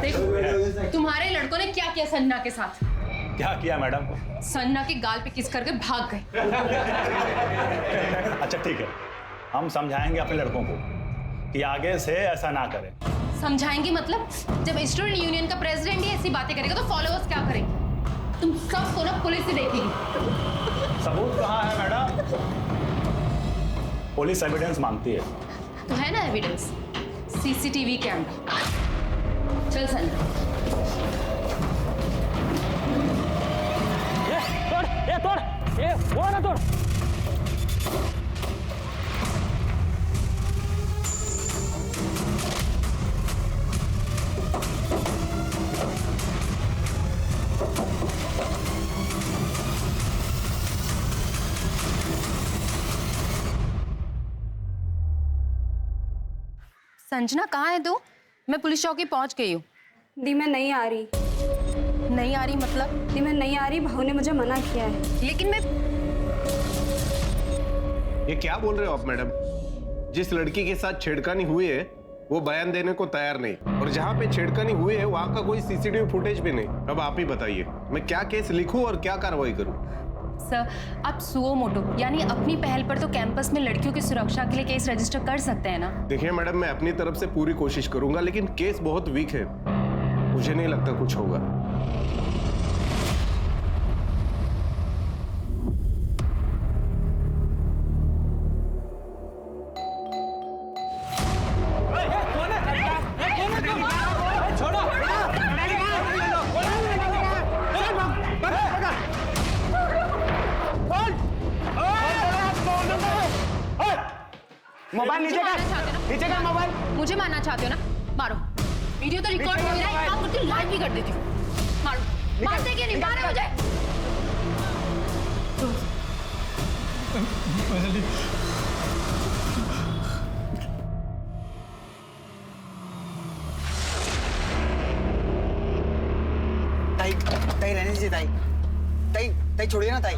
देखो तुम्हारे लड़कों ने क्या किया संजना के साथ। क्या किया मैडम? संजना के गाल पे किस करके भाग गए। अच्छा ठीक है, हम समझाएंगे अपने लड़कों को कि आगे से ऐसा ना करें। समझाएंगे मतलब? जब स्टूडेंट यूनियन का प्रेसिडेंट ही ऐसी बातें करेगा तो फॉलोअर्स क्या करेंगे? तुम सबको ना पुलिस ही देखेगी। सबूत कहाँ है मैडम? पुलिस एविडेंस मांगती है। तो है ना एविडेंस, सीसीटीवी कैमरा। चल संजना। वो ना तोड़। संजना कहाँ है तू? मैं पुलिस चौकी पहुंच गई हूँ। दी मैं नहीं आ रही। नहीं आ रही मतलब? दी मैं नहीं आ रही, भाऊ ने मुझे मना किया है। लेकिन मैं ये क्या बोल रहे हो आप मैडम? जिस लड़की के साथ छेड़खानी हुई है वो बयान देने को तैयार नहीं, और जहाँ पे छेड़खानी हुई है वहाँ का कोई सीसीटीवी फुटेज भी नहीं। अब आप ही बताइए मैं क्या केस लिखूं और क्या कार्रवाई करूं? सर, आप सुओ मोटो यानी अपनी पहल पर तो कैंपस में लड़कियों की सुरक्षा के लिए केस रजिस्टर कर सकते हैं ना? देखिए मैडम, मैं अपनी तरफ से पूरी कोशिश करूंगा, लेकिन केस बहुत वीक है, मुझे नहीं लगता कुछ होगा। मोबाइल नीचे कर मोबाइल। मुझे मारना चाहते हो ना? मारो। वीडियो तो रिकॉर्ड हो रहा है, एक काम करती हूँ लाइव भी कर देती हूँ। मारो। मारते कि नहीं? मारो मुझे। ताई ताई रहने दीजिए ताई। ताई ताई छोड़िए ना ताई।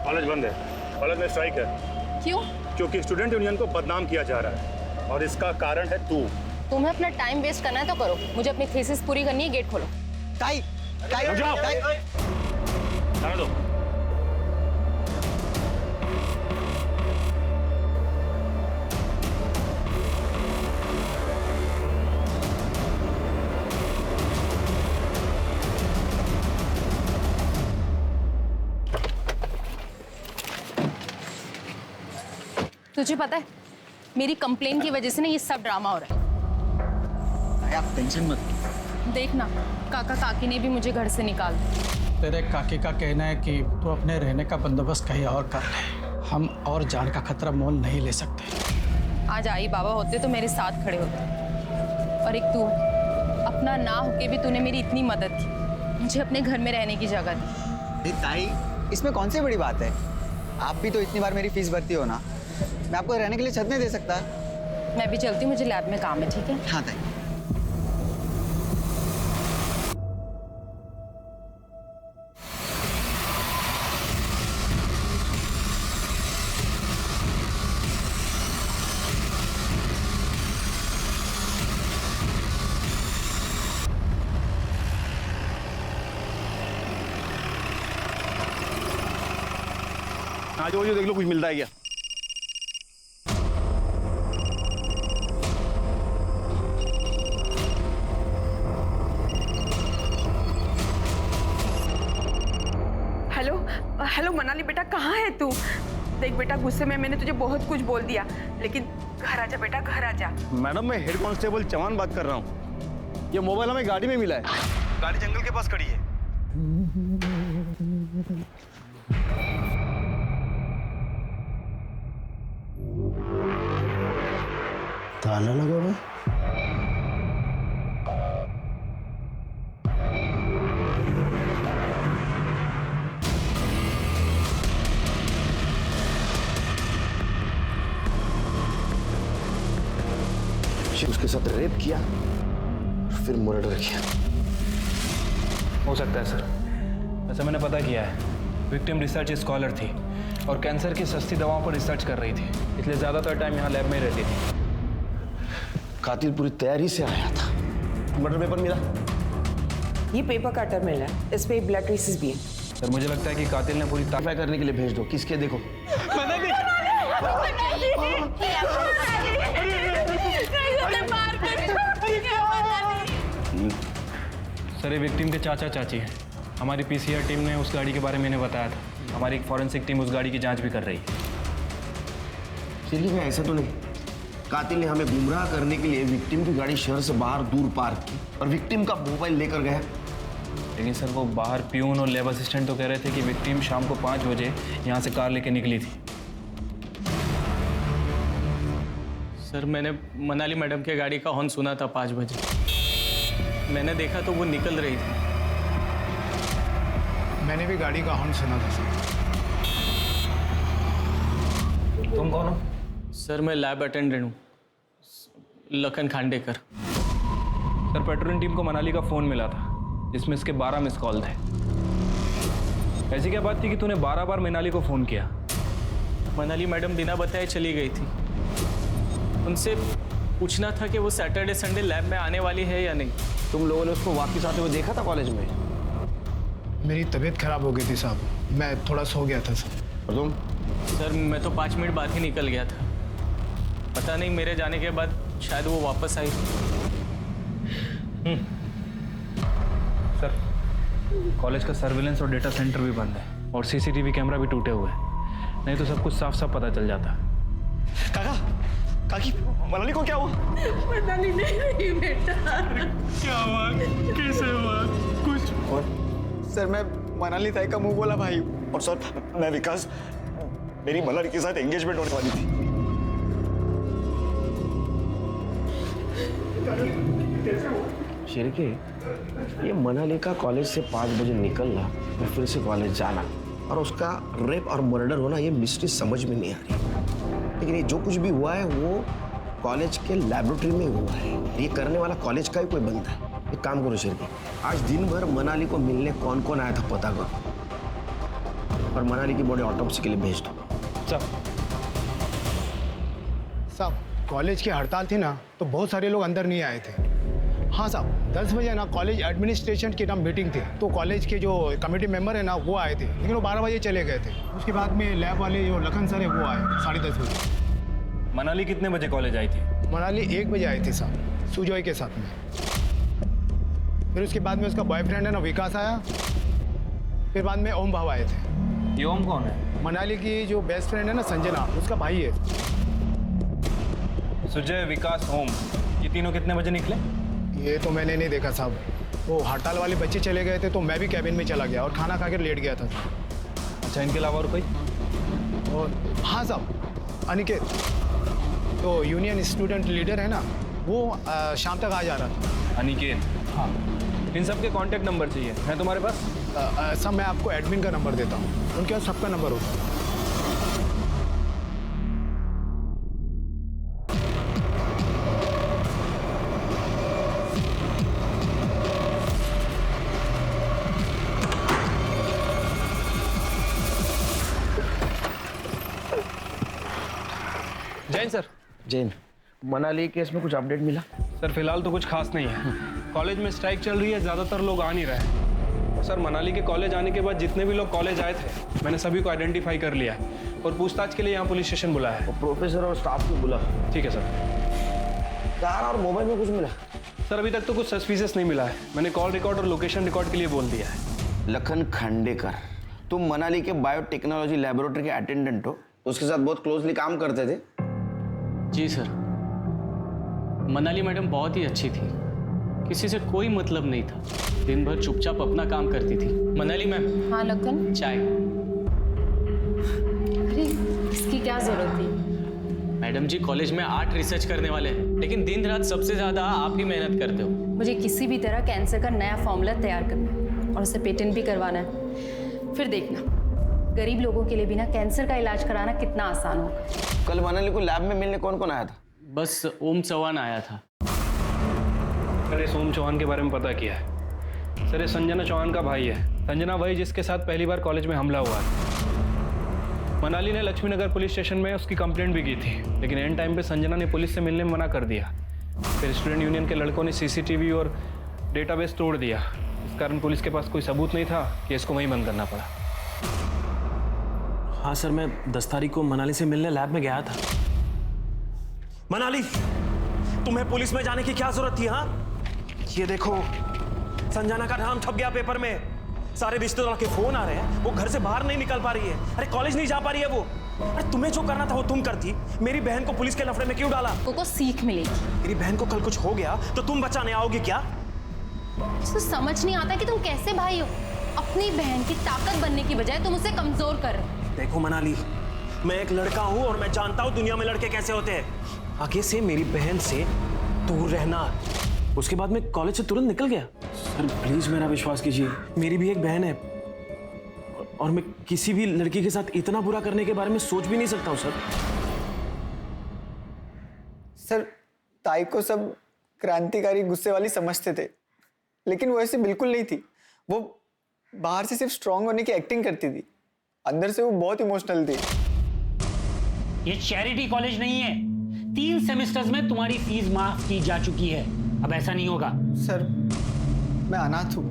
कॉलेज बंद है, कॉलेज में स्ट्राइक है। क्यों? क्योंकि स्टूडेंट यूनियन को बदनाम किया जा रहा है और इसका कारण है तू। तुम्हें अपना टाइम वेस्ट करना है तो करो, मुझे अपनी थीसिस पूरी करनी है। गेट खोलो। ताई ताई जाओ। जाने दो। तुझे पता है मेरी कंप्लेन की वजह से ना ये सब ड्रामा हो रहा है। आप टेंशन मत। देखना काका काकी ने भी मुझे घर से निकाल दिया। तेरे काकी का कहना है कि तू अपने रहने का बंदोबस्त कहीं और कर ले, हम और जान का खतरा मोल नहीं ले सकते। आज आई बाबा होते तो मेरे साथ खड़े होते, और एक तू अपना ना होके भी तूने मेरी इतनी मदद की, मुझे अपने घर में रहने की जगह दी। ताई इसमें कौन सी बड़ी बात है? आप भी तो इतनी बार मेरी फीस भरती हो ना, मैं आपको रहने के लिए छत नहीं दे सकता? मैं भी चलती हूँ, मुझे लैब में काम है। ठीक है? हाँ ताई। आज वो देख लो कुछ मिलता है क्या? हेलो हेलो मनाली बेटा, कहाँ है तू? देख बेटा, गुस्से में मैंने तुझे बहुत कुछ बोल दिया, लेकिन घर आजा बेटा, घर आजा। मैडम मैं हेड कांस्टेबल चौहान बात कर रहा हूँ। ये मोबाइल हमें गाड़ी में मिला है। गाड़ी जंगल के पास खड़ी है। ताला लगा हुआ है। उसके साथ रेप किया, फिर मर्डर किया। हो सकता है सर। वैसे मैंने पता किया है, विक्टिम रिसर्च स्कॉलर थी और कैंसर की सस्ती दवाओं पर रिसर्च कर रही थी, इसलिए ज़्यादातर टाइम यहाँ लैब में ही रहती थी। कातिल पूरी तैयारी से आया था। मर्डर पेपर मिला? ये पेपर कटर मिला है, इस पे ब्लड ट्रेसेस भी हैं। सर मुझे लगता है कि कातिल ने पूरी ताफा करने के लिए भेज दो। किसके देखो? सर ये विक्टिम के चाचा चाची हैं। हमारी पीसीआर टीम ने उस गाड़ी के बारे में इन्हें बताया था। हमारी एक फॉरेंसिक टीम उस गाड़ी की जांच भी कर रही है। चलिए मैं ऐसा तो नहीं, कातिल ने हमें गुमराह करने के लिए विक्टिम की गाड़ी शहर से बाहर दूर पार्क की और विक्टिम का मोबाइल लेकर गया। लेकिन सर वो बाहर प्यून और लैब असिस्टेंट तो कह रहे थे कि विक्टिम शाम को 5 बजे यहाँ से कार लेके निकली थी। सर मैंने मनाली मैडम के गाड़ी का हॉर्न सुना था 5 बजे। मैंने देखा तो वो निकल रही थी। मैंने भी गाड़ी का हॉर्न सुना था सर। तुम कौन हो? सर मैं लैब अटेंडेंट हूँ, Lakhan Khandekar. Sir patrolling team को मनाली का फ़ोन मिला था जिसमें इसके 12 मिस कॉल थे। ऐसी क्या बात थी कि तूने 12 बार मनाली को फ़ोन किया? मनाली मैडम बिना बताए चली गई थी। उनसे पूछना था कि वो सैटरडे संडे लैब में आने वाली है या नहीं। तुम लोगों ने उसको वापस आते हुए देखा था कॉलेज में? मेरी तबीयत खराब हो गई थी साहब, मैं थोड़ा सो गया था सर। और तुम? सर मैं तो 5 मिनट बाद ही निकल गया था। पता नहीं मेरे जाने के बाद शायद वो वापस आई। सर कॉलेज का सर्विलेंस और डेटा सेंटर भी बंद है और सीसीटीवी कैमरा भी टूटे हुए हैं, नहीं तो सब कुछ साफ साफ पता चल जाता। काका, काकी, मनाली को क्या हुआ? मनाली नहीं रही बेटा। क्या हुआ? कैसे हुआ? कुछ सर मैं मनाली ताई का मुंह बोला भाई। और सर मैं विकास, मेरी मनाली के साथ एंगेजमेंट होने वाली थी। शिरके, ये मनाली का कॉलेज से 5 बजे निकलना और फिर से कॉलेज जाना और उसका रेप और मर्डर होना, ये मिस्ट्री समझ में नहीं आ रही। लेकिन ये जो कुछ भी हुआ है वो कॉलेज के लैबोरेटरी में हुआ है। ये करने वाला कॉलेज का ही कोई बनता है। एक काम करो शिरके, आज दिन भर मनाली को मिलने कौन कौन आया था पता करो और मनाली की बॉडी ऑटोप्सी के लिए भेज दो। साहब कॉलेज की हड़ताल थी ना, तो बहुत सारे लोग अंदर नहीं आए थे। हाँ साहब 10 बजे ना कॉलेज एडमिनिस्ट्रेशन की ना मीटिंग थी, तो कॉलेज के जो कमेटी मेंबर है ना वो आए थे, लेकिन वो 12 बजे चले गए थे। उसके बाद में लैब वाले जो लखन सर है वो आए 10:30 बजे। मनाली कितने बजे कॉलेज आई थी? मनाली 1 बजे आई थी साहब, सुजॉय के साथ में। फिर उसके बाद में उसका बॉयफ्रेंड है ना विकास आया। फिर बाद में ओम भाव आए थे। ये ओम कौन है? मनाली की जो बेस्ट फ्रेंड है ना संजना, उसका भाई है। सुजय, विकास, ओम, ये तीनों कितने बजे निकले? ये तो मैंने नहीं देखा साहब, वो हड़ताल वाले बच्चे चले गए थे तो मैं भी कैबिन में चला गया और खाना खा कर लेट गया था। अच्छा, इनके अलावा और कोई? और हाँ साहब अनिकेत, तो यूनियन स्टूडेंट लीडर है ना, वो शाम तक आ जा रहा था। अनिकेत? हाँ। इन सब के कॉन्टैक्ट नंबर चाहिए है तुम्हारे पास? सब मैं आपको एडमिन का नंबर देता हूँ, उनके पास सबका नंबर होता है। जैन सर। जैन, मनाली केस में कुछ अपडेट मिला? सर फिलहाल तो कुछ खास नहीं है। कॉलेज में स्ट्राइक चल रही है, ज़्यादातर लोग आ नहीं रहे हैं। और सर मनाली के कॉलेज आने के बाद जितने भी लोग कॉलेज आए थे मैंने सभी को आइडेंटिफाई कर लिया है और पूछताछ के लिए यहाँ पुलिस स्टेशन बुलाया है। प्रोफेसर और स्टाफ को बुला। ठीक है सर। कार और मोबाइल में कुछ मिला? सर अभी तक तो कुछ सस्पिशियस नहीं मिला है। मैंने कॉल रिकॉर्ड और लोकेशन रिकॉर्ड के लिए बोल दिया है। लखन खांडेकर, तुम मनाली के बायोटेक्नोलॉजी लैबोरेटरी के अटेंडेंट हो, उसके साथ बहुत क्लोजली काम करते थे? जी सर, मनाली मैडम बहुत ही अच्छी थी, किसी से कोई मतलब नहीं था, दिन भर चुपचाप अपना काम करती थी। मनाली मैम। हाँ लखन। चाय। अरे इसकी क्या जरूरत थी? मैडम जी कॉलेज में 8 रिसर्च करने वाले हैं, लेकिन दिन रात सबसे ज्यादा आप ही मेहनत करते हो। मुझे किसी भी तरह कैंसर का नया फॉर्मूला तैयार करना है और उसे पेटेंट भी करवाना है। फिर देखना गरीब लोगों के लिए भी ना कैंसर का इलाज कराना कितना आसान होगा। कल मनाली को लैब में मिलने कौन कौन आया था? बस ओम चौहान आया था। मैंने सोम चौहान के बारे में पता किया है। सर, ये संजना चौहान का भाई है। संजना वही जिसके साथ पहली बार कॉलेज में हमला हुआ है। मनाली ने लक्ष्मी नगर पुलिस स्टेशन में उसकी कंप्लेंट भी की थी, लेकिन एंड टाइम पे संजना ने पुलिस से मिलने में मना कर दिया। फिर स्टूडेंट यूनियन के लड़कों ने सीसीटीवी और डेटाबेस तोड़ दिया। इस कारण पुलिस के पास कोई सबूत नहीं था कि इसको वहीं बंद करना पड़ा। हाँ सर, मैं 10 तारीख को मनाली से मिलने लैब में गया था। मनाली, तुम्हें पुलिस में जाने की क्या जरूरत थी? हाँ, ये देखो, संजना का नाम छप गया पेपर में। सारे रिश्तेदारों के फोन आ रहे हैं। वो घर से बाहर नहीं निकल पा रही है। अरे कॉलेज नहीं जा पा रही है वो। अरे तुम्हें जो करना था वो तुम करती। मेरी बहन को पुलिस के लफड़े में क्यों डाला? को सीख मिलेगी। मेरी बहन को कल कुछ हो गया तो तुम बचाने आओगी क्या? तो समझ नहीं आता कि तुम कैसे भाई हो। अपनी बहन की ताकत बनने की बजाय तुम उसे कमजोर कर रहे हो। देखो मनाली, मैं एक लड़का हूं और मैं जानता हूं दुनिया में लड़के कैसे होते हैं। आगे से मेरी बहन से दूर रहना। उसके बाद मैं कॉलेज से तुरंत निकल गया। सर प्लीज मेरा विश्वास कीजिए, मेरी भी एक बहन है और मैं किसी भी लड़की के साथ इतना बुरा करने के बारे में सोच भी नहीं सकता हूं। सर, ताई को सब क्रांतिकारी गुस्से वाली समझते थे, लेकिन वो ऐसी बिल्कुल नहीं थी। वो बाहर से सिर्फ स्ट्रांग होने की एक्टिंग करती थी, अंदर से वो बहुत इमोशनल थी। ये चैरिटी कॉलेज नहीं है। 3 सेमेस्टर्स में तुम्हारी फीस माफ की जा चुकी है। अब ऐसा नहीं होगा। सर, मैं अनाथ हूँ।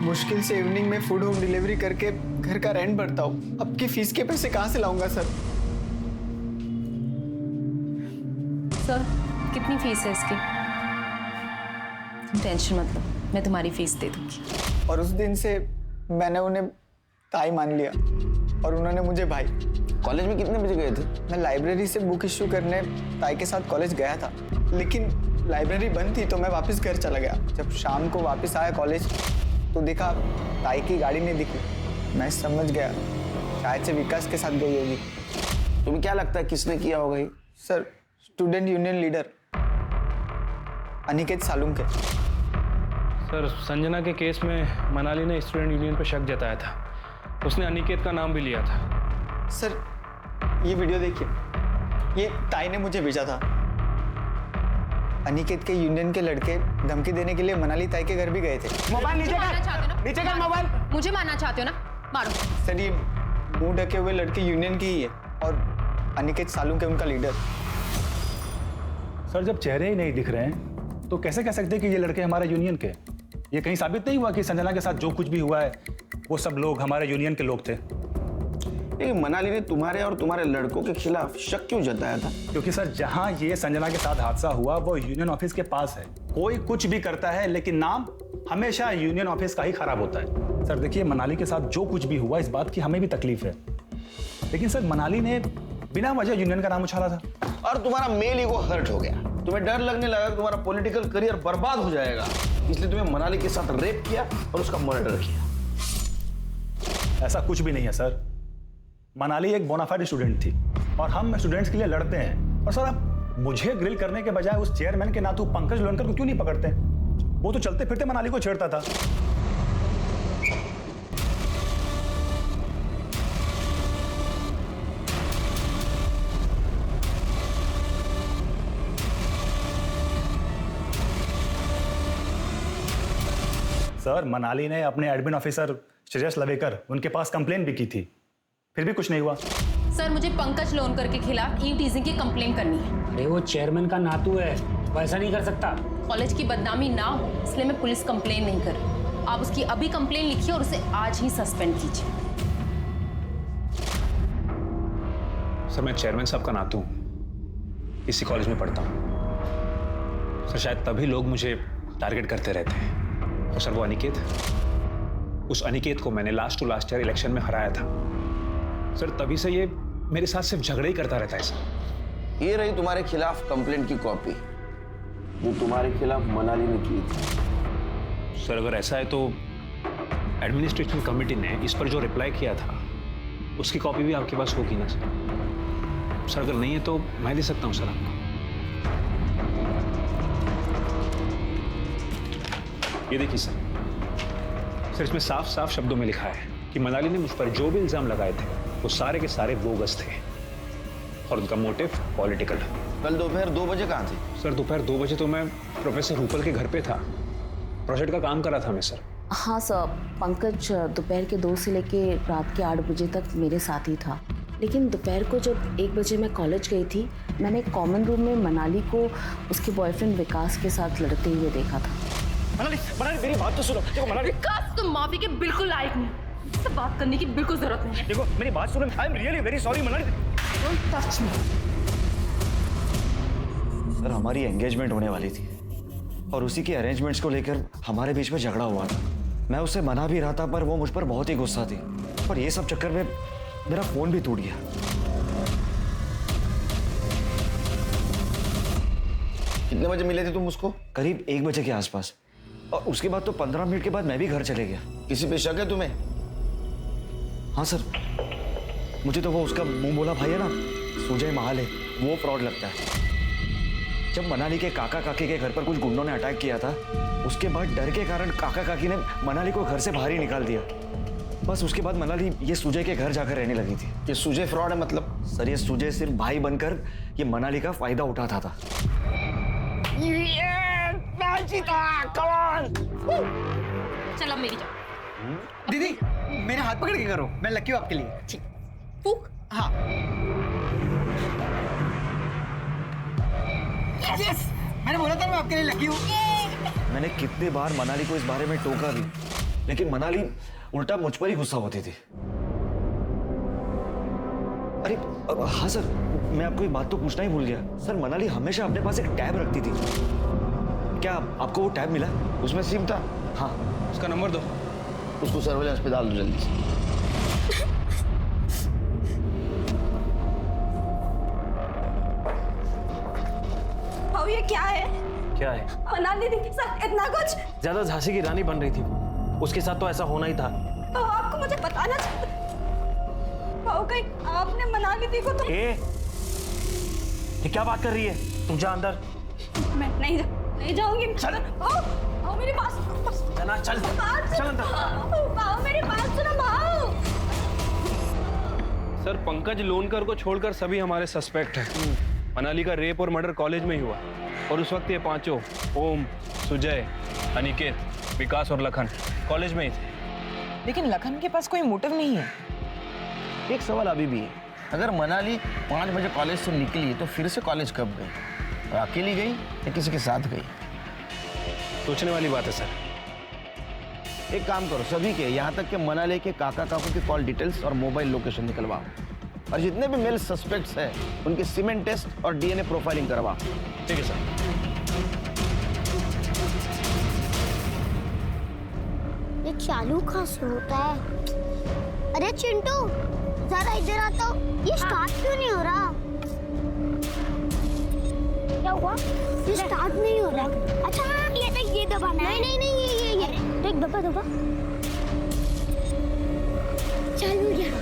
मुश्किल से इवनिंग में फूड होम डिलीवरी करके घर का रेंट भरता हूँ। अब की फीस के पैसे कहाँ से लाऊंगा सर? सर, कितनी फीस है इसकी? टेंशन मत लो, मैं तुम्हारी फीस दे दूंगी। और उस दिन से मैंने उन्हें ताई मान लिया और उन्होंने मुझे भाई। कॉलेज में कितने बजे गए थे? मैं लाइब्रेरी से बुक इश्यू करने ताई के साथ कॉलेज गया था, लेकिन लाइब्रेरी बंद थी तो मैं वापस घर चला गया। जब शाम को वापस आया कॉलेज तो देखा ताई की गाड़ी नहीं दिखी। मैं समझ गया शायद से विकास के साथ गई होगी। तुम्हें क्या लगता है किसने किया होगा ये? Sir, student union leader Aniket Salunke. Sir, Sanjana के केस में मनाली ने स्टूडेंट यूनियन पर शक जताया था। उसने अनिकेत का नाम भी लिया था। सर, ये वीडियो देखिए, ये ताई ने मुझे भेजा था। अनिकेत के यूनियन के लड़के धमकी देने के लिए मनाली ताई के घर भी गए थे। मोबाइल नीचे कर, नीचे कर मोबाइल। मुझे मारना चाहते हो ना? मारो। सर, ये मुंह ढके हुए लड़के यूनियन की ही है और अनिकेत सालुंके उनका लीडर। सर, जब चेहरे ही नहीं दिख रहे हैं तो कैसे कह सकते हैं कि ये लड़के हमारे यूनियन के? ये कहीं साबित नहीं हुआ कि संजना के साथ जो कुछ भी हुआ है वो सब लोग हमारे यूनियन के लोग थे? मनाली ने तुम्हारे और तुम्हारे लड़कों के खिलाफ शक क्यों जताया था? क्योंकि सर, जहां ये संजना के साथ हादसा हुआ वो यूनियन ऑफिस के पास है। कोई कुछ भी करता है लेकिन नाम हमेशा यूनियन ऑफिस का ही खराब होता है। सर देखिए, मनाली के साथ जो कुछ भी हुआ इस बात की हमें भी तकलीफ है, लेकिन सर मनाली ने बिना वजह यूनियन का नाम उछाला था और तुम्हारा मेल ईगो हर्ट हो गया। तुम्हें डर लगने लगा कि तुम्हारा पॉलिटिकल करियर बर्बाद हो जाएगा, इसलिए तुम्हें मनाली के साथ रेप किया और उसका मर्डर किया। ऐसा कुछ भी नहीं है सर। मनाली एक बोनाफाइड स्टूडेंट थी और हम स्टूडेंट्स के लिए लड़ते हैं। और सर, आप मुझे ग्रिल करने के बजाय उस चेयरमैन के नातू पंकज लोनकर को क्यों नहीं पकड़ते? वो तो चलते फिरते मनाली को छेड़ता था। सर, मनाली ने अपने एडमिन ऑफिसर श्रेयस लवेकर उनके पास कंप्लेन भी की थी, फिर भी कुछ नहीं हुआ। सर, मुझे पंकज लोनकर के खिलाफ टीजिंग की कंप्लेन करनी है। अरे वो चेयरमैन का नातू है, वो ऐसा नहीं कर सकता। कॉलेज की बदनामी ना हो इसलिए मैं पुलिस कंप्लेन नहीं कर रही। आप उसकी अभी कंप्लेन लिखिए और उसे आज ही सस्पेंड कीजिए। सर, मैं चेयरमैन साहब का नातू हूँ, इसी कॉलेज में पढ़ता हूँ। सर, शायद तभी लोग मुझे टारगेट करते रहते हैं। तो सर, वो अनिकेत, उस अनिकेत को मैंने last to last year election में हराया था। सर, तभी से ये मेरे साथ सिर्फ झगड़े ही करता रहता है सर। ये रही तुम्हारे खिलाफ कंप्लेंट की कॉपी जो तुम्हारे खिलाफ मनाली ने की थी। सर, अगर ऐसा है तो एडमिनिस्ट्रेशन कमेटी ने इस पर जो रिप्लाई किया था उसकी कॉपी भी आपके पास होगी ना सर? सर, अगर नहीं है तो मैं दे सकता हूँ सर आपको। ये देखिए सर, इसमें साफ साफ शब्दों में लिखा है कि मनाली ने मुझ पर जो भी इल्जाम लगाए थे वो सारे के सारे बोगस थे और उनका मोटिव पॉलिटिकल। कल दोपहर 2 बजे कहाँ थे? सर दोपहर 2 बजे तो मैं प्रोफेसर रूपल के घर पे था, प्रोजेक्ट का काम कर रहा था मैं सर। हाँ सर, पंकज दोपहर के 2 से लेके रात के 8 बजे तक मेरे साथ ही था। लेकिन दोपहर को जब 1 बजे मैं कॉलेज गई थी, मैंने कॉमन रूम में मनाली को उसके बॉयफ्रेंड विकास के साथ लड़ते हुए देखा था। मनाली मेरी बात तो सुनो। देखो मनाली, विकास तुम माफी के बिल्कुल लायक नहीं, इससे बात करने की बिल्कुल जरूरत नहीं है। देखो मेरी बात सुनो। I am really very sorry Manali. Don't touch me. Sir हमारी एंगेजमेंट होने वाली थी और उसी के अरेंजमेंट्स को लेकर हमारे बीच में झगड़ा हुआ था। मैं उससे मना भी रहा था पर वो मुझ पर बहुत ही गुस्सा थी और ये सब चक्कर में मेरा फोन भी टूट गया। कितने बजे मिले थे तुम उसको? करीब 1 बजे के आसपास। और उसके बाद तो 15 मिनट के बाद मैं भी घर चले गया। किसी पे शक है तुम्हें? हाँ सर, मुझे तो वो उसका मुंह बोला भाई है ना, सुजय महाले, वो फ्रॉड लगता है। जब मनाली के काका काकी के घर पर कुछ गुंडों ने अटैक किया था, उसके बाद डर के कारण काका काकी ने मनाली को घर से बाहर ही निकाल दिया। बस उसके बाद मनाली ये सुजय के घर जाकर रहने लगी थी। ये सुजय फ्रॉड है मतलब? सर ये सुजय सिर्फ भाई बनकर ये मनाली का फायदा उठाता था। चल अब मेरी जाओ। दीदी मेरे हाथ पकड़ के करो, मैं लकी हूँ आपके लिए। ठीक। फूक। हाँ। यस, मैंने बोला था मैं आपके लिए लकी हूँ। मैंने कितने बार मनाली को इस बारे में टोका भी, लेकिन मनाली उल्टा मुझ पर ही गुस्सा होती थी। अरे हाँ सर, मैं आपको एक बात तो पूछना ही भूल गया। सर मनाली हमेशा अपने पास एक टैब रखती थी, क्या आपको वो टैब मिला? उसमें सिम था। हाँ। उसका नंबर दो। उसको सर्वेलेंस पे डाल दो जल्दी से। भाऊ ये क्या है? क्या है? मनाली दीदी के साथ इतना कुछ? ज्यादा झांसी की रानी बन रही थी, उसके साथ तो ऐसा होना ही था। भाऊ आपको मुझे बताना चाहिए। भाऊ कहीं आपने मनाली दी को तो? ये क्या बात कर रही है? तुम जा अंदर। मैं नहीं जाऊंगी। चल। भाऊ मेरी बात जना, चल चल अंदर। भाऊ मेरी बात सुनो भाऊ। सर पंकज लोनकर को छोड़कर सभी हमारे सस्पेक्ट हैं। मनाली का रेप और मर्डर कॉलेज में ही हुआ और उस वक्त ये पांचों, ओम, सुजय, अनिकेत, विकास और लखन कॉलेज में ही थे। लेकिन लखन के पास कोई मोटिव नहीं है। एक सवाल अभी भी है, अगर मनाली 5 बजे कॉलेज से निकली तो फिर से कॉलेज कब गई? और अकेली गई या किसी के साथ गई? सोचने वाली बात है सर। एक काम करो, सभी के यहाँ तक कि मनाली के काका काकू की कॉल डिटेल्स और मोबाइल लोकेशन निकलवाओ और जितने भी मेल सस्पेक्ट्स हैं उनके सीमेंट टेस्ट और डीएनए प्रोफाइलिंग करवाओ। ठीक है सर। ये चालू कहाँ से होता है? अरे चिंटू जरा इधर आता हूँ। ये स्टार्ट क्यों नहीं हो रहा? क्या हुआ? ये स्टार्ट नहीं हो रहा। अच्छा ये देख, ये दबाना है। नहीं ये देख, दबा चालू गया।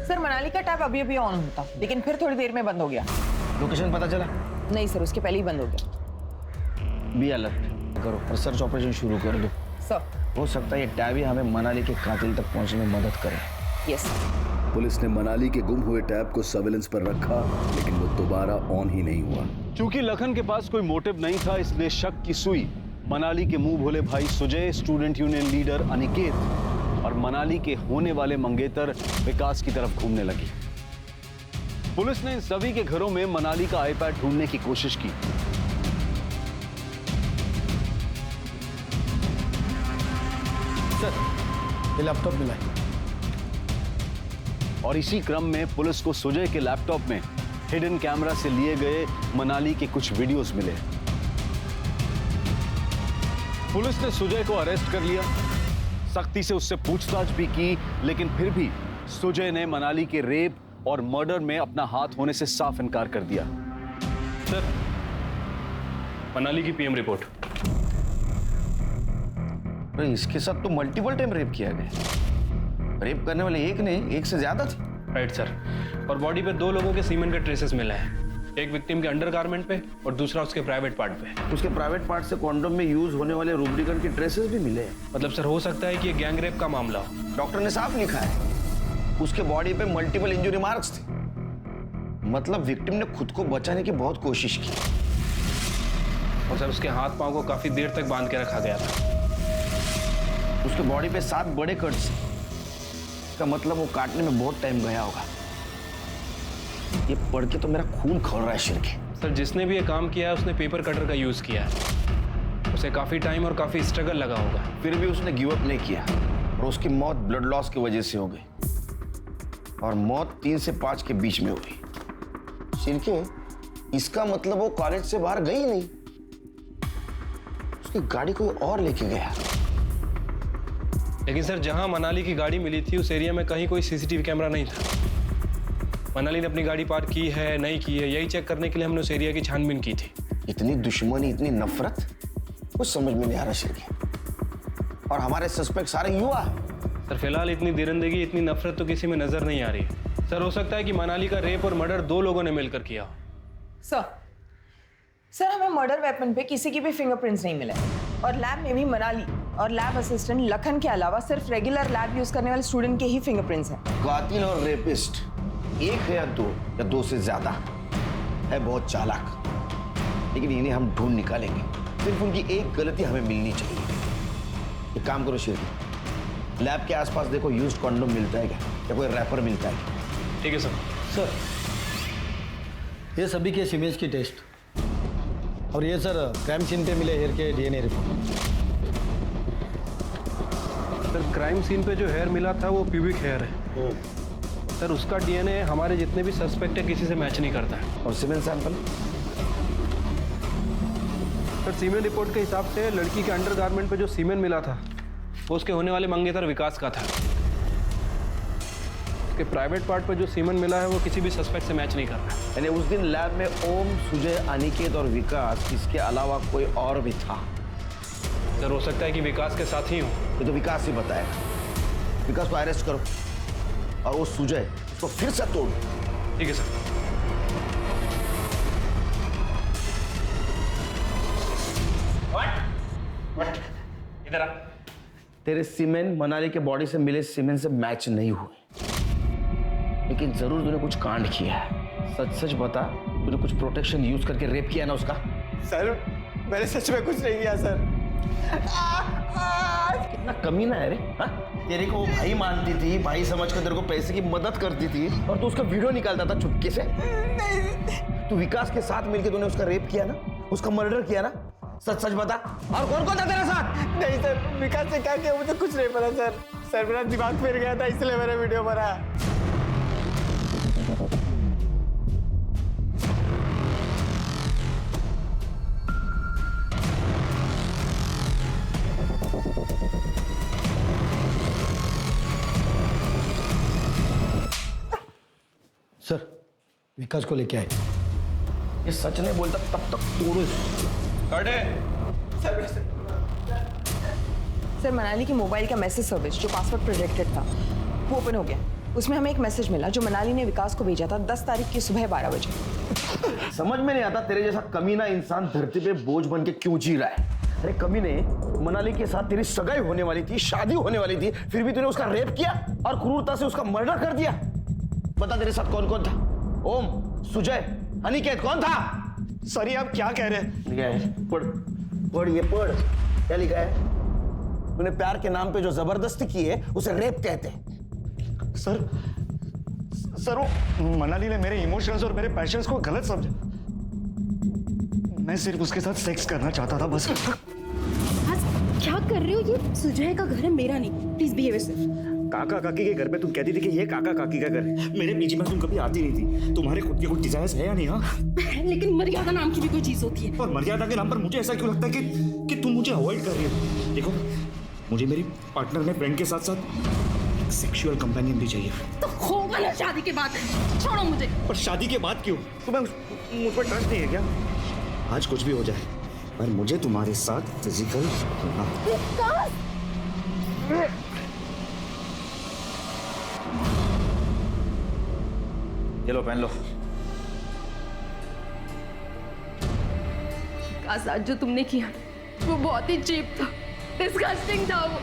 सर मनाली का टैब अभी ऑन होता, लेकिन फिर थोड़ी देर में बंद हो गया। लोकेशन पता चला? नहीं सर, उसके पहले ही बंद हो गया। बी अलर्ट करो और सर्च ऑपरेशन शुरू कर दो। सर हो सकता है ये टैब ही हमें मनाली के कातिल तक पहुंचने में मदद करे। यस। पुलिस ने मनाली के गुम हुए टैब को सर्वेलेंस पर रखा, लेकिन वो दोबारा ऑन ही नहीं हुआ। क्योंकि लखन के पास कोई मोटिव नहीं था, इसलिए शक की सुई मनाली के मुंह भोले भाई Sujay, student union leader Aniket और मनाली के होने वाले मंगेतर विकास की तरफ घूमने लगी। पुलिस ने इन सभी के घरों में मनाली का आईपैड ढूंढने की कोशिश की। सर ये लैपटॉप मिला है। और इसी क्रम में पुलिस को सुजय के लैपटॉप में हिडन कैमरा से लिए गए मनाली के कुछ वीडियोस मिले। पुलिस ने सुजय को अरेस्ट कर लिया, सख्ती से उससे पूछताछ भी की, लेकिन फिर भी सुजय ने मनाली के रेप और मर्डर में अपना हाथ होने से साफ इनकार कर दिया। सर मनाली की पीएम रिपोर्ट। अरे इसके साथ तो मल्टीपल टाइम रेप किया गया। रेप करने वाले एक नहीं, एक से ज्यादा थे। Right sir. और बॉडी पे 2 लोगों के सीमेंट के ट्रेसेस मिले हैं, एक विक्टिम के अंडरगारमेंट पे और दूसरा उसके प्राइवेट पार्ट पे। उसके प्राइवेट पार्ट से कॉन्डोम में यूज होने वाले रूब्रिकेंट के ट्रेसेस भी मिले हैं। मतलब सर हो सकता है कि ये गैंग रेप का मामला हो। डॉक्टर ने साफ लिखा है उसके बॉडी पे मल्टीपल इंजरी मार्क्स थे। मतलब विक्टिम ने खुद को बचाने की बहुत कोशिश की। और सर उसके हाथ पांव को काफी देर तक बांध के रखा गया था। उसके बॉडी पे 7 बड़े कट्स, का मतलब वो काटने में बहुत टाइम गया होगा। ये पढ़ के तो मेरा खून खौल रहा है शिर के। सर जिसने भी ये काम किया है उसने पेपर कटर का यूज किया है। उसे काफी टाइम और काफी स्ट्रगल लगा होगा, फिर भी उसने गिव अप नहीं किया और उसकी मौत ब्लड लॉस की वजह से हो गई। और मौत 3 से 5 के बीच में हुई। शिरके, इसका मतलब वो कॉलेज से बाहर गई नहीं, उसकी गाड़ी कोई और लेके गया। लेकिन सर जहां मनाली की गाड़ी मिली थी उस एरिया में कहीं कोई सीसीटीवी कैमरा नहीं था। मनाली ने अपनी गाड़ी पार्क की है नहीं की है, यही चेक करने के लिए हमने उस एरिया की छानबीन की थी। इतनी दुश्मनी, इतनी नफरत, कुछ समझ में नहीं आ रहा शिरके। और हमारे सस्पेक्ट सारे युवा हैं। सर फिलहाल इतनी दरिंदगी, इतनी नफरत तो किसी में नजर नहीं आ रही है। सर हो सकता है कि मनाली का रेप और मर्डर 2 लोगों ने मिलकर किया हो। सर हमें मर्डर वेपन पे किसी की भी फिंगरप्रिंट्स नहीं मिले और लैब में भी मनाली और लैब असिस्टेंट लखन के अलावा सिर्फ रेगुलर लैब यूज करने वाले स्टूडेंट के ही फिंगरप्रिंट्स हैं। कातिल और रेपिस्ट एक है या दो से ज्यादा है, बहुत चालाक, लेकिन इन्हें हम ढूंढ निकालेंगे। सिर्फ उनकी एक गलती हमें मिलनी चाहिए। एक काम करो शिरके, लैब के आसपास देखो यूज्ड कॉन्डोम मिलता है क्या, या कोई रैपर मिलता है क्या? ठीक है सर। सर ये सभी केस इमेज की टेस्ट और ये सर क्राइम सीन पे मिले हेयर के DNA report. Sir crime scene पे जो हेयर मिला था वो प्यूबिक हेयर है। सर उसका डीएनए हमारे जितने भी सस्पेक्ट है किसी से मैच नहीं करता है। और सीमेन सैंपल? सर सीमेन रिपोर्ट के हिसाब से लड़की के अंडरगारमेंट पे जो सीमेन मिला था वो उसके होने वाले मंगेतर विकास का था। उसके प्राइवेट पार्ट पर जो सीमेन मिला है वो किसी भी सस्पेक्ट से मैच नहीं कर रहा। यानी उस दिन लैब में ओम, सुजय, अनिकेत और विकास, इसके अलावा कोई और भी था? सर हो सकता है कि विकास के साथ ही हो। ये तो विकास ही बताएगा। विकास को अरेस्ट करो और वो सुजय उसको फिर से तोड़। ठीक है सर। इधर आ। तेरे सीमेन मनाली के बॉडी से मिले सीमेन से मैच नहीं हुए, लेकिन जरूर तूने कुछ कांड किया है। सच सच बता, तूने कुछ प्रोटेक्शन यूज करके रेप किया ना उसका? सर मैंने सच में कुछ नहीं किया सर। कितना कमीना है रे। हाँ? तेरे को वो भाई मानती थी, भाई समझकर तेरे को पैसे की मदद करती थी और तू उसका वीडियो निकालता था चुपके से। तू विकास के साथ मिलकर तूने उसका रेप किया ना, उसका मर्डर किया ना? सच सच बता। और कौन कौन था तेरे साथ? नहीं सर, विकास से क्या किया मुझे कुछ नहीं पता सर। सर मेरा दिमाग फिर गया था इसलिए मैंने वीडियो बना। सर विकास को लेके आए। ये सच नहीं बोलता तब तक तोड़ो। सर मनाली की मोबाइल का मैसेज सर्विस जो पासवर्ड प्रोटेक्टेड था वो ओपन हो गया। उसमें हमें एक मैसेज मिला जो मनाली ने विकास को भेजा था 10 तारीख की सुबह 12 बजे। समझ में नहीं आता तेरे जैसा कमीना इंसान धरती पे बोझ बन के क्यों जी रहा है। अरे कमीने, मनाली के साथ तेरी सगाई होने वाली थी, शादी होने वाली थी, फिर भी तूने उसका रेप किया और क्रूरता से उसका मर्डर कर दिया। बता तेरे साथ कौन कौन था? ओम, सुजय, अनिकेत, कौन था? सॉरी आप क्या कह रहे हैं? पढ़ ये पढ़, क्या लिखा है? तूने प्यार के नाम पे जो जबरदस्ती की है उसे रेप कहते हैं। सर वो मनाली ने मेरे इमोशंस और मेरे पैशंस को गलत समझा। मैं सिर्फ उसके साथ सेक्स करना चाहता था बस। क्या कर रहे हो? ये सुजय का घर है, मेरा नहीं। Please behave yourself. काका काकी के घर पे तुम कहती थी कि ये काका काकी का घर है। मेरे बीच में तुम कभी आती नहीं थी। तुम्हारे खुद के कुछ डिजायर्स है या नहीं? हाँ, लेकिन मर्यादा नाम की भी कोई चीज होती है। और मर्यादा के नाम पर मुझे ऐसा क्यों लगता है कि तुम मुझे अवॉइड कर रही हो? देखो, मुझे मेरी पार्टनर में फ्रेंड के साथ साथ एक सेक्सुअल कंपेनियन भी चाहिए। तो होगा ना शादी के बाद। छोड़ो मुझे। पर शादी के बाद क्यों? तुम्हें मुझ पर ट्रस्ट नहीं है क्या? आज कुछ भी हो जाए पर मुझे तुम्हारे साथ फिजिकल ये लो, पहन लो। आज जो तुमने किया वो बहुत ही चीप था, डिस्गस्टिंग था वो।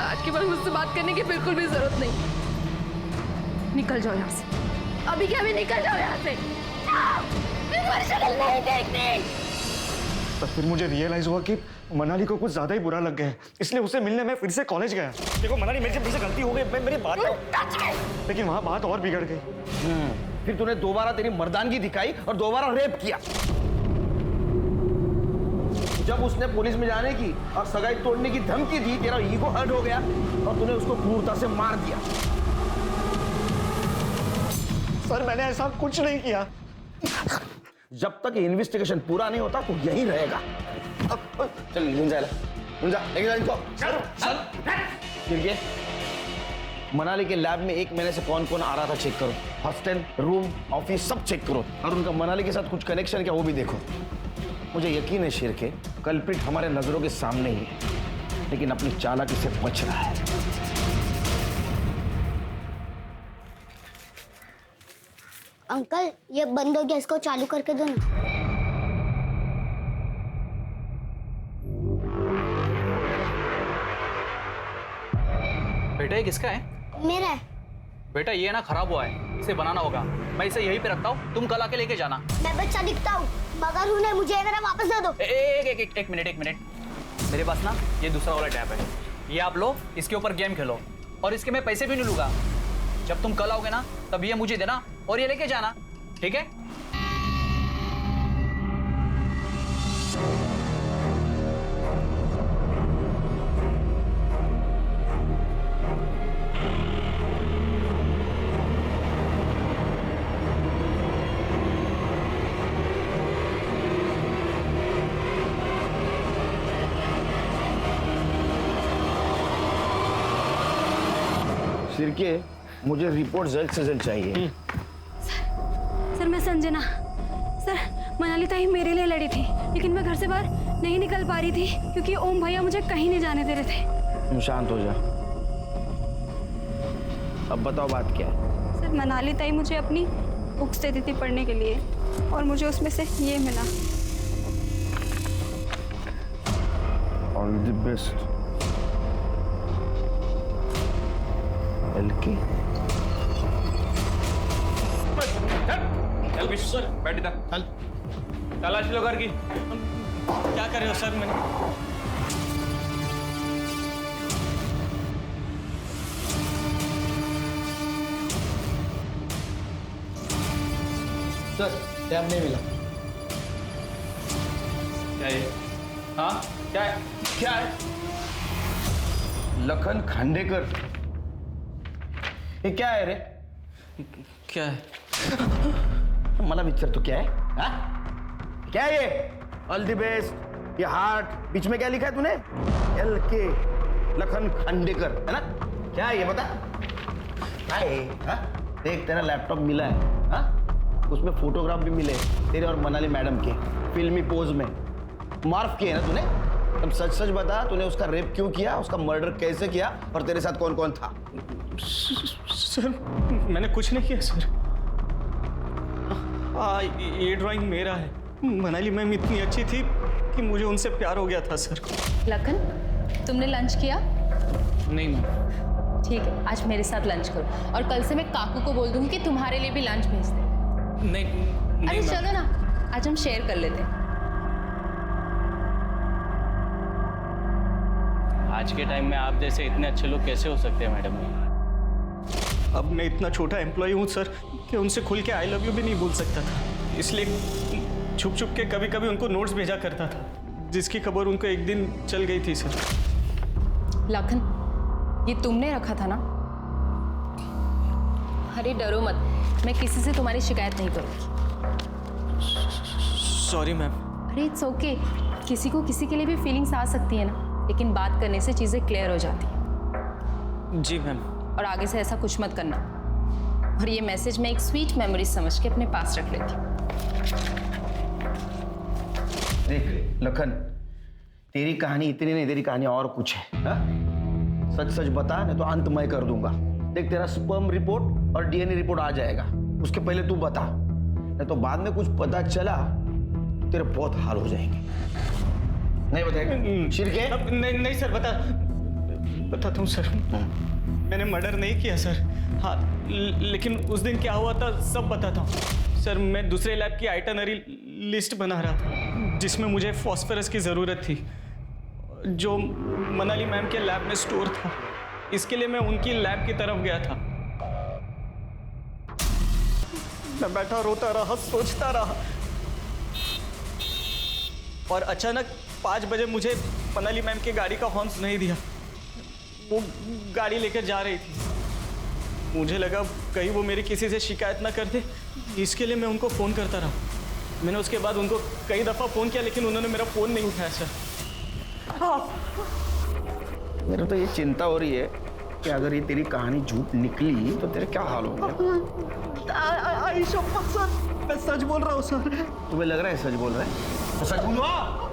आज के बाद मुझसे बात करने की बिल्कुल भी जरूरत नहीं। निकल जाओ यहाँ से। अभी के अभी निकल जाओ यहाँ से। मैं तुम्हारी शक्ल नहीं देखनी। पर फिर मुझे रियलाइज हुआ कि मनाली को कुछ ज्यादा ही बुरा लग गया है, इसलिए उसे मिलने में फिर से कॉलेज गया। देखो मनाली, मेरी से गलती हो गई, मेरी बात, लेकिन वहाँ बात और बिगड़ गई। फिर तूने दोबारा तेरी मर्दानगी दिखाई और दोबारा रेप किया। जब उसने पुलिस में जाने की और सगाई तोड़ने की धमकी दी, तेरा ईगो हर्ट हो गया और तूने उसको क्रूरता से मार दिया। सर मैंने ऐसा कुछ नहीं किया। जब तक इन्वेस्टिगेशन पूरा नहीं होता तो यहीं रहेगा। चल मुंजा लेके जा इनको। सर मनाली के लैब में 1 महीने से कौन कौन आ रहा था चेक करो। हॉस्टल, रूम, ऑफिस सब चेक करो और उनका मनाली के साथ कुछ कनेक्शन क्या वो भी देखो। मुझे यकीन है शेर के कल्प्रिट हमारे नजरों के सामने ही है, लेकिन अपनी चालाकी से बच रहा है। अंकल ये बंद हो गया, इसको चालू करके दो ना। बेटा ये किसका है? मेरा है। बेटा ये ना खराब हुआ है, इसे बनाना होगा। मैं इसे यहीं पे रखता हूँ, तुम कल आके लेके जाना। मैं बच्चा दिखता हूँ मगर हूँ नहीं, मुझे मेरा वापस दे दो। एक मिनट। मेरे पास ना ये दूसरा वाला टैब है, ये आप लो, इसके ऊपर गेम खेलो और इसके मैं पैसे भी नहीं लूंगा। जब तुम कल आओगे ना तब ये मुझे देना और ये लेके जाना, ठीक है? सिरके, मुझे रिपोर्ट जल्द से जल्द चाहिए। सर मैं संजना। सर मनाली ताई मेरे लिए लड़ी थी, लेकिन मैं घर से बाहर नहीं निकल पा रही थी क्योंकि ओम भैया मुझे कहीं नहीं जाने दे रहे थे। तुम शांत हो जा। अब बताओ बात क्या है? सर मनाली ताई मुझे अपनी बुक्स देती थी पढ़ने के लिए और मुझे उसमें से ये मिला। All the best LK. चल विश्व बैठ इधर। चल तलाशी लो घर की। क्या कर रहे हो सर? मैंने सर टैब नहीं मिला। क्या ये? हाँ क्या है? क्या है? लखन खांडेकर, ये क्या है रे? क्या है? मला विचार तो क्या है? हा? क्या है ये? ऑल द बेस्ट, ये हार्ट, बीच में क्या लिखा है तूने? LK लखन खांडेकर, है ना? क्या है ये बता? क्या है? हा? देख तेरा लैपटॉप मिला है, हा? उसमें फोटोग्राफ भी मिले तेरे और मनाली मैडम के फिल्मी पोज में। मार्फ किए ना तूने? अब सच सच बता, तूने उसका रेप क्यों किया, उसका मर्डर कैसे किया और तेरे साथ कौन कौन था? सर मैंने कुछ नहीं किया सर। ये ड्राइंग मेरा है। मनाली मैम इतनी अच्छी थी कि मुझे उनसे प्यार हो गया था सर। लखन तुमने लंच किया? नहीं मैम। ठीक है, आज मेरे साथ लंच करो और कल से मैं काकू को बोल दूंगी कि तुम्हारे लिए भी लंच भेज दे। नहीं अरे चलो ना, आज हम शेयर कर लेते हैं। आज के टाइम में आप जैसे इतने अच्छे लोग कैसे हो सकते हैं मैडम? अब मैं इतना छोटा एम्प्लॉय हूँ सर कि उनसे खुल के आई लव यू भी नहीं बोल सकता था, इसलिए छुप छुप के कभी कभी उनको नोट्स भेजा करता था, जिसकी खबर उनको एक दिन चल गई थी सर। लखन ये तुमने रखा था ना? अरे डरो मत, मैं किसी से तुम्हारी शिकायत नहीं करूँगी। Sorry ma'am. अरे इट्स ओके, किसी को किसी के लिए भी फीलिंग्स आ सकती है ना, लेकिन बात करने से चीज़ें क्लियर हो जाती हैं। जी मैम। और आगे से ऐसा कुछ मत करना। और ये मैसेज मैं एक स्वीट मेमोरी समझ के अपने पास रख लेती हूँ। देख लखन, तेरी कहानी इतनी नहीं, तेरी कहानी और कुछ है। हा? सच सच बता, नहीं तो अंत मैं कर दूंगा। देख तेरा स्पर्म रिपोर्ट और DNA रिपोर्ट आ जाएगा, उसके पहले तू बता, नहीं तो बाद में कुछ पता चला तेरे बहुत हाल हो जाएंगे। नहीं बताएगा? शिरके? नहीं सर बता। बताता हूँ सर। मैंने मर्डर नहीं किया सर। हाँ, लेकिन उस दिन क्या हुआ था सब बताता हूँ सर। मैं दूसरे लैब की आइटनरी लिस्ट बना रहा था जिसमें मुझे फॉस्फोरस की ज़रूरत थी जो मनाली मैम के लैब में स्टोर था। इसके लिए मैं उनकी लैब की तरफ गया था। मैं बैठा रोता रहा, सोचता रहा और अचानक 5 बजे मुझे मनाली मैम की गाड़ी का हॉर्न सुनाई दिया। वो गाड़ी लेकर जा रही थी। मुझे लगा कहीं वो मेरी किसी से शिकायत ना कर दे, इसके लिए मैं उनको फ़ोन करता रहा। मैंने उसके बाद उनको कई दफ़ा फ़ोन किया लेकिन उन्होंने मेरा फ़ोन नहीं उठाया सर। मेरे तो ये चिंता हो रही है कि अगर ये तेरी कहानी झूठ निकली तो तेरे क्या हाल होंगे। मैं सच बोल रहा हूँ सर। तुम्हें लग रहा है सच बोल रहा है? तो सच बोलो।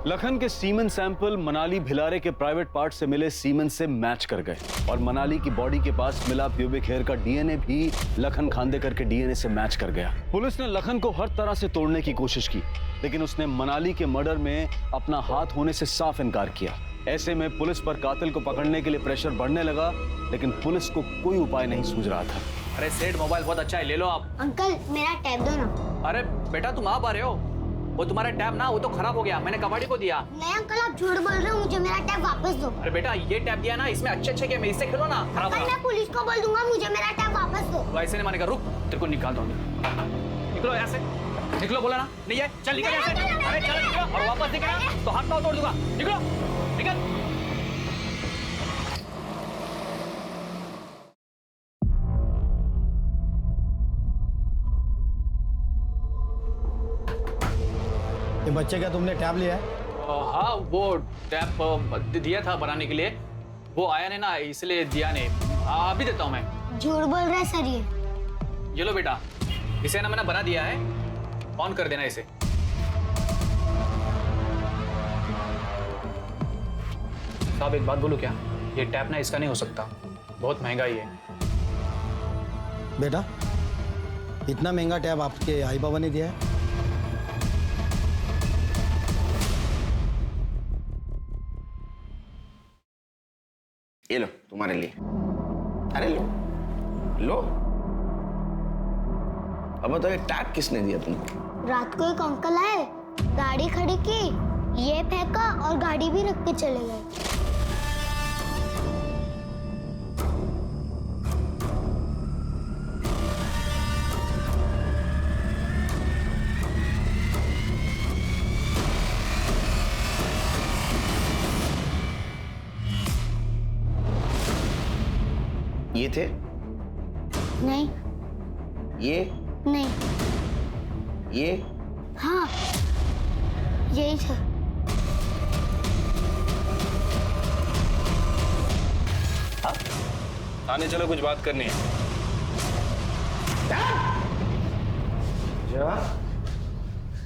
लखन के सीमेन सैंपल मनाली भिलारे के प्राइवेट पार्ट से मिले सीमेन से मैच कर गए और मनाली की बॉडी के पास मिला प्यूबिक हेयर का डीएनए भी लखन खांडेकर के डीएनए से मैच कर गया। पुलिस ने लखन को हर तरह से तोड़ने की कोशिश की लेकिन उसने मनाली के मर्डर में अपना हाथ होने से साफ इनकार किया। ऐसे में पुलिस पर कातिल को पकड़ने के लिए प्रेशर बढ़ने लगा लेकिन पुलिस को कोई उपाय नहीं सूझ रहा था। अरे सेठ, मोबाइल बहुत अच्छा है, ले लो आप। अंकल मेरा टैब दो ना। अरे बेटा तुम आप आ रहे हो? वो तुम्हारा टैब ना वो तो खराब हो गया, मैंने कबाड़ी को दिया। नहीं अंकल आप झूठ बोल रहे हो, मुझे मेरा टैब वापस दो। अरे बेटा ये टैब दिया ना, इसमें अच्छे गेम, इससे खेलो ना। खराब अंकल मैं पुलिस को बोल दूंगा, मुझे मेरा टैब वापस दो। तो ऐसे नहीं मानेगा, रुक तेरे को निकाल दूंगा। निकलो यहाँ से, निकलो। बोला ना नहीं है, चल निकल यहाँ से। अरे चलो निकलो और वापस निकला तो हाथ पाँव तोड़ दूंगा। निकलो निकल। ये बच्चे का तुमने टैब लिया है? हाँ वो टैब दिया था बनाने के लिए, वो आया नहीं ना इसलिए दिया नहीं। अभी देता हूँ मैं। झूठ बोल रहा है सर ये लो बेटा, इसे ना मैंने बना दिया है, ऑन कर देना इसे। साहब एक बात बोलूं क्या, ये टैप ना इसका नहीं हो सकता, बहुत महंगा ही है। बेटा इतना महंगा टैब आपके आई बाबा ने दिया है? ये लो तुम्हारे लिए। अरे लो लो। अब बताओ ये टैग किसने दिया तुमको? रात को एक अंकल आए, गाड़ी खड़ी की, ये फेंका और गाड़ी भी रख के चले गए। ये थे? नहीं। ये? नहीं। ये? हाँ यही था। थाने चलो, कुछ बात करनी है।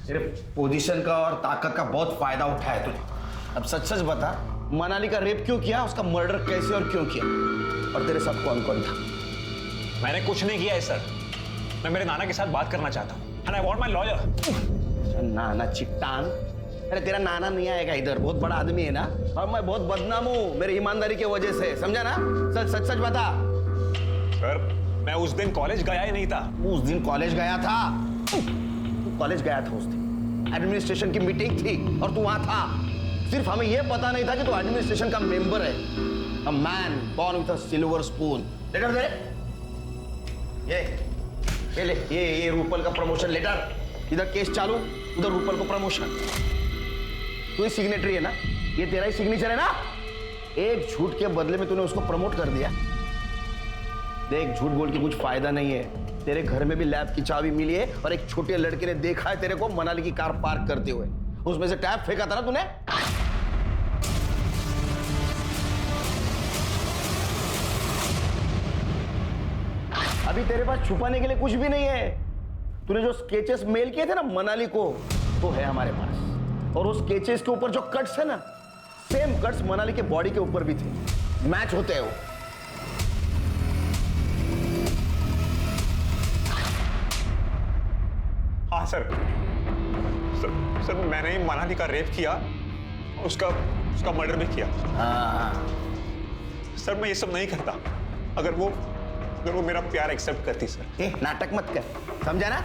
तेरे पोजीशन का और ताकत का बहुत फायदा उठाया तुझे। अब सच सच बता, मनाली का रेप क्यों किया, उसका मर्डर कैसे और क्यों किया, और तेरे साथ कौन कौन था? मैंने कुछ नहीं किया है सर, मैं मेरे नाना के साथ बात करना चाहता हूँ। And I want my lawyer। नाना चिट्टान? अरे तेरा नाना नहीं आएगा इधर, बहुत बड़ा आदमी है ना, और मैं बहुत बदनाम हूँ मेरी ईमानदारी की वजह से, समझा ना? सच सच बता। सर मैं उस दिन कॉलेज गया ही नहीं था। उस दिन कॉलेज गया था? तू कॉलेज गया था उस दिन, एडमिनिस्ट्रेशन की मीटिंग थी और तू वहां था। सिर्फ हमें यह पता नहीं था कि तू एडमिनिस्ट्रेशन का मेंबर है। A man born with a silver spoon। Letter दे। ये ले, ये रूपल का प्रमोशन लेटर। इधर केस चालू, उधर रूपल को प्रमोशन। तू ही सिग्नेटरी है ना, ये तेरा ही सिग्नेचर है ना? एक झूठ के बदले में तूने उसको प्रमोट कर दिया। देख झूठ बोल के कुछ फायदा नहीं है, तेरे घर में भी लैब की चाबी मिली है और एक छोटे लड़के ने देखा है तेरे को मनाली की कार पार्क करते हुए, उसमें से टैब फेंका था ना तूने। अभी तेरे पास छुपाने के लिए कुछ भी नहीं है। तूने जो स्केचेस मेल किए थे ना मनाली को, वो है हमारे पास, और उस स्केचेस के ऊपर जो कट्स है ना, सेम कट्स मनाली के बॉडी के ऊपर भी थे, मैच होते हैं वो। हाँ सर मैंने ही मनाली का रेप किया, उसका उसका मर्डर भी किया। हाँ। सर मैं ये सब नहीं करता अगर वो मेरा प्यार एक्सेप्ट करती सर। नाटक मत कर, समझा ना?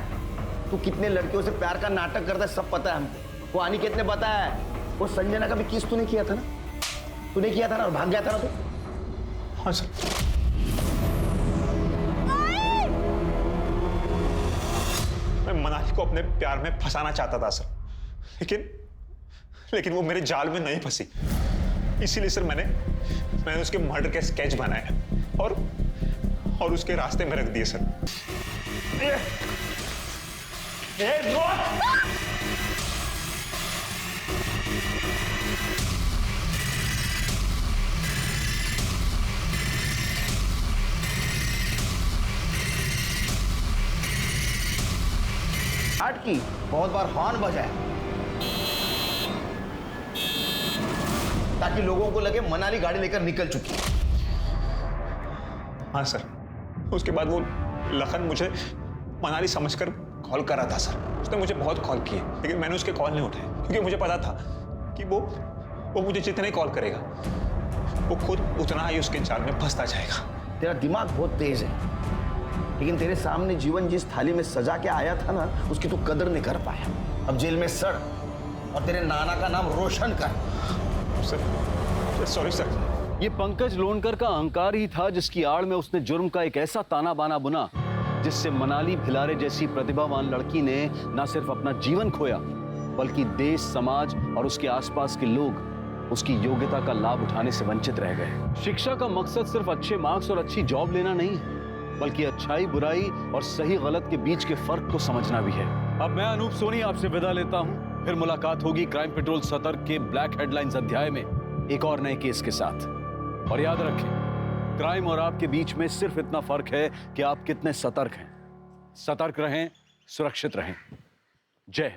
तू कितने लड़कियों से प्यार का नाटक करता है सब पता है हमको। वो अनिकेत ने बताया है। वो संजना का भी किस तूने किया था ना? तूने किया था ना और भाग गया था ना तू? हाँ सर। मैं मनाली को अपने प्यार में फंसाना चाहता था सर, लेकिन वो मेरे जाल में नहीं फंसी। इसीलिए सर मैंने उसके मर्डर के स्केच बनाए और उसके रास्ते में रख दिए सर। हार्ट की बहुत बार हॉर्न बजाए ताकि लोगों को लगे मनाली गाड़ी लेकर निकल चुकी है। हाँ सर। उसके बाद वो लखन मुझे मनाली समझकर कॉल कर रहा था सर। उसने मुझे बहुत कॉल किए लेकिन मैंने उसके कॉल नहीं उठाए क्योंकि मुझे पता था कि वो मुझे जितने कॉल करेगा वो खुद उतना ही उसके जाल में फंसता जाएगा। तेरा दिमाग बहुत तेज है लेकिन तेरे सामने जीवन जिस थाली में सजा के आया था ना उसकी तू कदर नहीं कर पाया। अब जेल में सड़ और तेरे नाना का नाम रोशन कर। Sir sorry sir. ये पंकज लोनकर का अहंकार ही था जिसकी आड़ में उसने जुर्म का एक ऐसा ताना बाना बुना जिससे मनाली भिलारे जैसी प्रतिभावान लड़की ने न सिर्फ अपना जीवन खोया बल्कि देश समाज और उसके आसपास के लोग उसकी योग्यता का लाभ उठाने से वंचित रह गए। शिक्षा का मकसद सिर्फ अच्छे मार्क्स और अच्छी जॉब लेना नहीं है बल्कि अच्छाई बुराई और सही गलत के बीच के फर्क को समझना भी है। अब मैं अनूप सोनी आपसे विदा लेता हूं। फिर मुलाकात होगी क्राइम पेट्रोल सतर्क के ब्लैक हेडलाइंस अध्याय में एक और नए केस के साथ। और याद रखें, क्राइम और आपके बीच में सिर्फ इतना फर्क है कि आप कितने सतर्क हैं। सतर्क रहें, सुरक्षित रहें। जय हिंद।